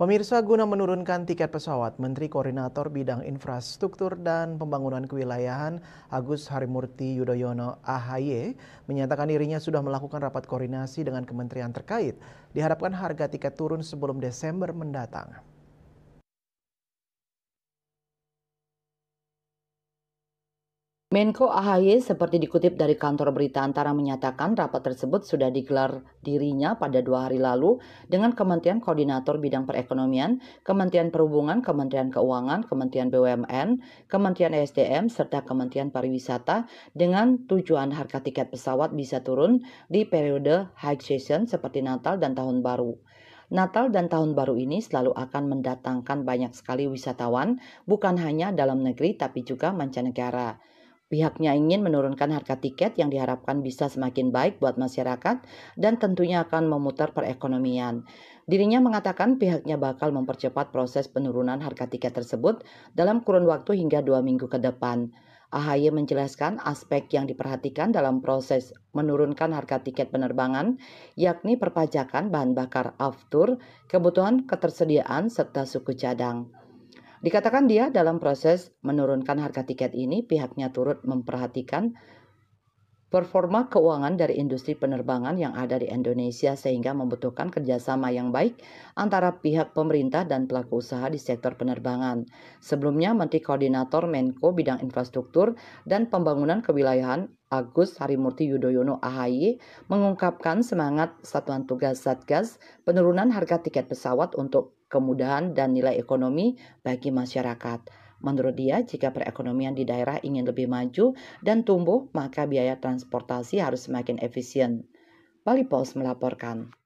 Pemirsa, guna menurunkan tiket pesawat, Menteri Koordinator Bidang Infrastruktur dan Pembangunan Kewilayahan Agus Harimurti Yudhoyono (AHY) menyatakan dirinya sudah melakukan rapat koordinasi dengan kementerian terkait. Diharapkan harga tiket turun sebelum Desember mendatang. Menko AHY seperti dikutip dari kantor berita Antara menyatakan rapat tersebut sudah digelar dirinya pada 2 hari lalu dengan Kementerian Koordinator Bidang Perekonomian, Kementerian Perhubungan, Kementerian Keuangan, Kementerian BUMN, Kementerian ESDM, serta Kementerian Pariwisata dengan tujuan harga tiket pesawat bisa turun di periode high season seperti Natal dan Tahun Baru. Natal dan Tahun Baru ini selalu akan mendatangkan banyak sekali wisatawan, bukan hanya dalam negeri tapi juga mancanegara. Pihaknya ingin menurunkan harga tiket yang diharapkan bisa semakin baik buat masyarakat dan tentunya akan memutar perekonomian. Dirinya mengatakan pihaknya bakal mempercepat proses penurunan harga tiket tersebut dalam kurun waktu hingga 2 minggu ke depan. AHY menjelaskan aspek yang diperhatikan dalam proses menurunkan harga tiket penerbangan, yakni perpajakan bahan bakar aftur, kebutuhan ketersediaan, serta suku cadang. Dikatakan dia dalam proses menurunkan harga tiket ini, pihaknya turut memperhatikan performa keuangan dari industri penerbangan yang ada di Indonesia sehingga membutuhkan kerjasama yang baik antara pihak pemerintah dan pelaku usaha di sektor penerbangan. Sebelumnya, Menteri Koordinator Menko Bidang Infrastruktur dan Pembangunan Kewilayahan Agus Harimurti Yudhoyono (AHY) mengungkapkan semangat Satuan Tugas Satgas penurunan harga tiket pesawat untuk kemudahan dan nilai ekonomi bagi masyarakat. Menurut dia, jika perekonomian di daerah ingin lebih maju dan tumbuh, maka biaya transportasi harus semakin efisien. Bali Post melaporkan.